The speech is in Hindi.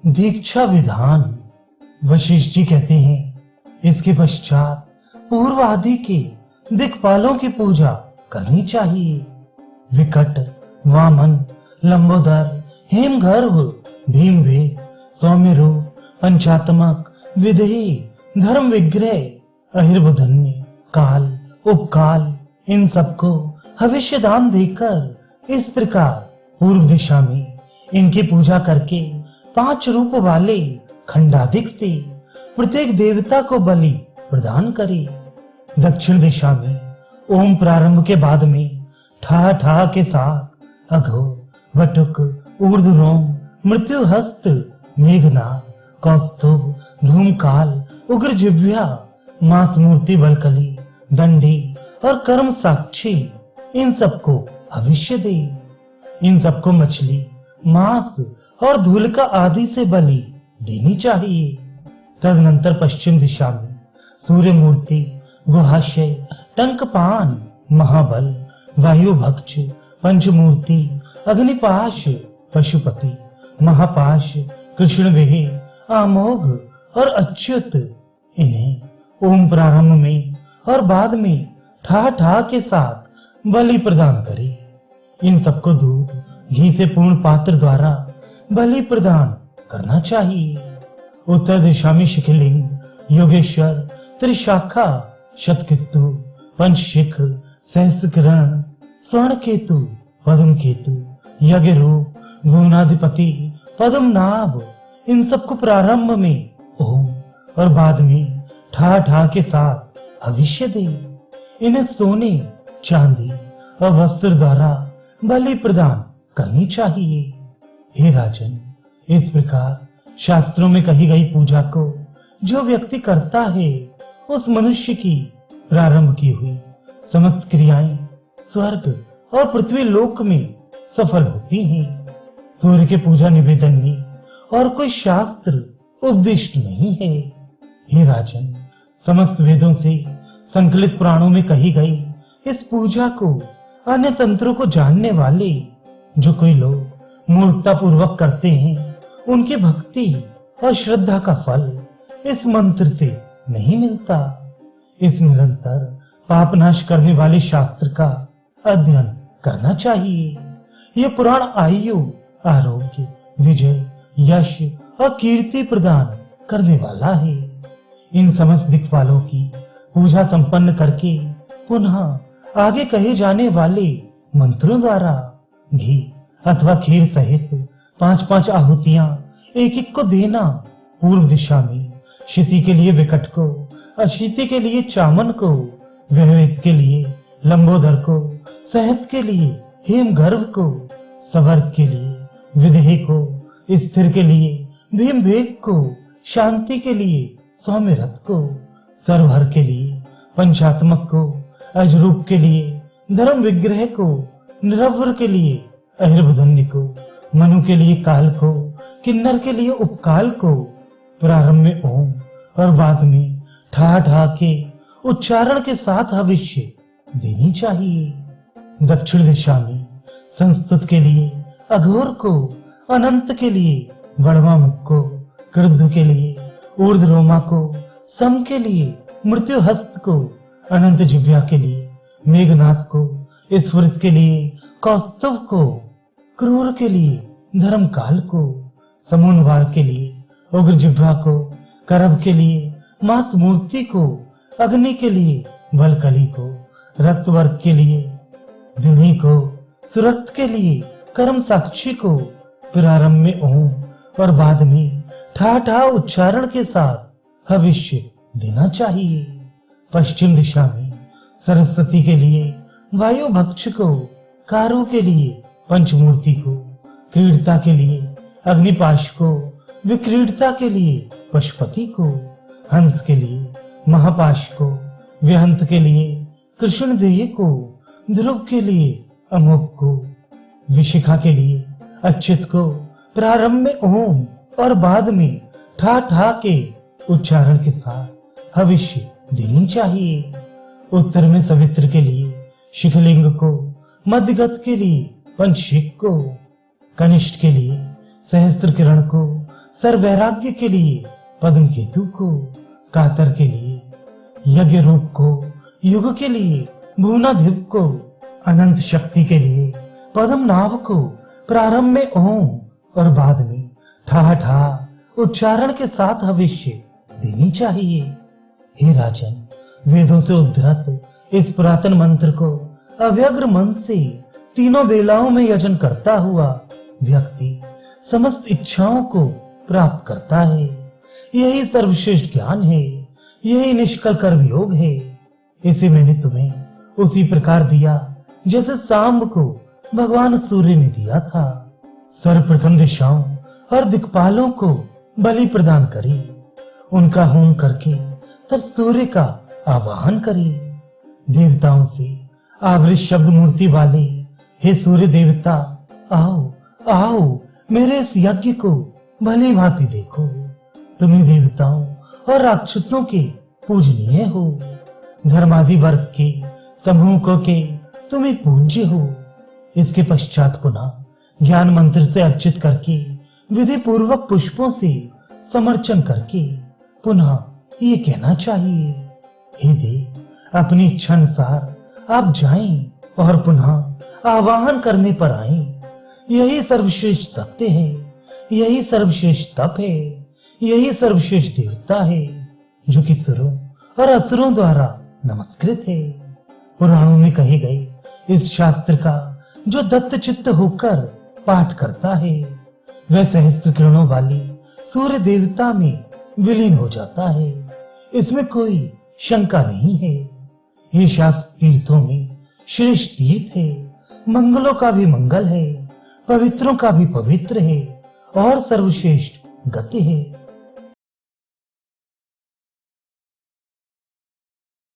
दीक्षा विधान। वशिष्ठ जी कहते हैं, इसके पश्चात पूर्व आदि के दिक्पालों की पूजा करनी चाहिए। विकट, वामन, लंबोदर, हेमगर्भ, भीमवेद, सौम्यरूप, पंचात्मक, विदेही, धर्म विग्रह, अहिर्बुधन्य, काल, उपकाल, इन सबको भविष्य दान देकर इस प्रकार पूर्व दिशा में इनकी पूजा करके 5 रूप वाले खंडाधिक से प्रत्येक देवता को बलि प्रदान करे। दक्षिण दिशा में ओम प्रारंभ के बाद में ठा ठा के साथ अघोर, वटुक, ऊर्ध्वरोम, मृत्युहस्त, मेघनाद, कौस्तुभ, धूमकाल, उग्र जिह्वा, मांस मूर्ति, बलकली, दंडी और कर्म साक्षी, इन सबको भविष्य दे। इन सबको मछली, मांस और धूलिका आदि से बलि देनी चाहिए। तदनंतर पश्चिम दिशा में सूर्य मूर्ति, गुहाशय, टंकपान, महाबल, वायु भक्ष, पंचमूर्ति, अग्निपाश, पशुपति, महापाश, कृष्ण वेह, आमोघ और अच्युत, इन्हें ओम प्रारंभ में और बाद में ठा ठा के साथ बलि प्रदान करे। इन सबको दूध घी से पूर्ण पात्र द्वारा बलि प्रदान करना चाहिए। उत्तर दिशा में शिखलिंग, योगेश्वर, त्रिशाखा, शतकेतु, पंचशिख, सहस्त्रकिरण, स्वर्ण केतु, पद्म केतु, यज्ञ रूप, भुवनाधिपति, पद्मनाभ, इन सबको प्रारंभ में ओम और बाद में ठा ठा के साथ भविष्य दे। इन्हें सोने, चांदी और वस्त्र द्वारा बलि प्रदान करनी चाहिए। हे राजन, इस प्रकार शास्त्रों में कही गई पूजा को जो व्यक्ति करता है, उस मनुष्य की प्रारंभ की हुई समस्त क्रियाएं स्वर्ग और पृथ्वी लोक में सफल होती हैं। सूर्य के पूजा निवेदन में और कोई शास्त्र उपदिष्ट नहीं है। हे राजन, समस्त वेदों से संकलित पुराणों में कही गई इस पूजा को अन्य तंत्रों को जानने वाले जो कोई लोग मूर्खता पूर्वक करते हैं, उनकी भक्ति और श्रद्धा का फल इस मंत्र से नहीं मिलता। इस निरंतर पाप नाश करने वाले शास्त्र का अध्ययन करना चाहिए। यह पुराण आयु, आरोग्य, विजय, यश और कीर्ति प्रदान करने वाला है। इन समस्त दिक्पालों की पूजा संपन्न करके पुनः आगे कहे जाने वाले मंत्रों द्वारा घी अथवा खीर सहित 5-5 आहुतियां एक एक को देना। पूर्व दिशा में क्षिति के लिए विकट को, अक्षिति के लिए चामन को, वैविध के लिए लंबोदर को, सहत के लिए हेमगर्भ को, सवर्ग के लिए विदेही को, स्थिर के लिए भीमवेग को, शांति के लिए सौम्यरथ को, सर्वहर के लिए पंचात्मक को, अजरूप के लिए धर्म विग्रह को, निरवर के लिए अहिर्बुधन्य को, मनु के लिए काल को, किन्नर के लिए उपकाल को, प्रारंभ में ओम और बाद में ठा ठा के उच्चारण के साथ भविष्य देनी चाहिए। दक्षिण दिशा में संस्तुत के लिए अघोर को, अनंत के लिए वड़वा मुख को, कृद्ध के लिए ऊर्ध्वरोमा को, सम के लिए मृत्युहस्त को, अनंत जिह्वा के लिए मेघनाथ को, स्फुरित के लिए कौस्तुभ को, क्रूर के लिए धर्मकाल को, समूनवाड़ के लिए उग्र जिह्वा को, करभ के लिए मांस मूर्ति को, अग्नि के लिए बलकली को, रक्त वर्ग के लिए दिनी को, सुरक्त के लिए कर्म साक्षी को, प्रारंभ में ओम और बाद में ठा ठा उच्चारण के साथ भविष्य देना चाहिए। पश्चिम दिशा में सरस्वती के लिए वायु भक्ष को, कारू के लिए पंचमूर्ति को, क्रीड़ता के लिए अग्निपाश को, विक्रीड़ता के लिए पशुपति को, हंस के लिए महापाश को, व्यहंत के लिए कृष्णदेह को, ध्रुव के लिए अमोघ को, विशिखा के लिए अच्युत को, प्रारंभ में ओम और बाद में ठा ठा के उच्चारण के साथ भविष्य देनी चाहिए। उत्तर में सवित्र के लिए शिखलिंग को, मध्यगत के लिए पंचशिख को, कनिष्ठ के लिए सहस्त्र किरण को, सर वैराग्य के लिए पद्म केतु को, कातर के लिए यज्ञ रूप को, युग के लिए भुवनाधिप को, अनंत शक्ति के लिए पद्म नाभ को प्रारंभ में ओम और बाद में ठा ठा उच्चारण के साथ हविष्य देनी चाहिए। हे राजन, वेदों से उद्धृत इस पुरातन मंत्र को अव्यग्र मन से तीनों बेलाओं में यजन करता हुआ व्यक्ति समस्त इच्छाओं को प्राप्त करता है। यही सर्वश्रेष्ठ ज्ञान है, यही निष्कल कर्म योग है। इसे मैंने तुम्हें उसी प्रकार दिया जैसे सांब को भगवान सूर्य ने दिया था। सर्वप्रथम दिशाओं और दिक्पालों को बलि प्रदान करी, उनका होम करके तब सूर्य का आवाहन करी। देवताओं से आवृत शब्द मूर्ति वाले हे सूर्य देवता, आओ आओ मेरे इस यज्ञ को भली भांति देखो। तुम्हें देवताओं और राक्षसों के पूजनीय हो, धर्मादि वर्ग के समूह को के तुम्हें पूज्य हो। इसके पश्चात पुनः ज्ञान मंत्र से अर्चित करके विधि पूर्वक पुष्पों से समर्चन करके पुनः ये कहना चाहिए, हे देव, अपनी इच्छा अनुसार आप जाएं और पुनः आवाहन करने पर आएं। यही सर्वश्रेष्ठ सत्य है, यही सर्वश्रेष्ठ तप है, यही सर्वश्रेष्ठ देवता है जो कि सुरों और असुरों द्वारा नमस्कृत है। पुराणों में कहे गए इस शास्त्र का जो दत्त चित्त होकर पाठ करता है वह सहस्त्र किरणों वाली सूर्य देवता में विलीन हो जाता है। इसमें कोई शंका नहीं है। ये शास्त्र तीर्थों में श्रेष्ठ तीर्थ है, मंगलों का भी मंगल है, पवित्रों का भी पवित्र है और सर्वश्रेष्ठ गति है।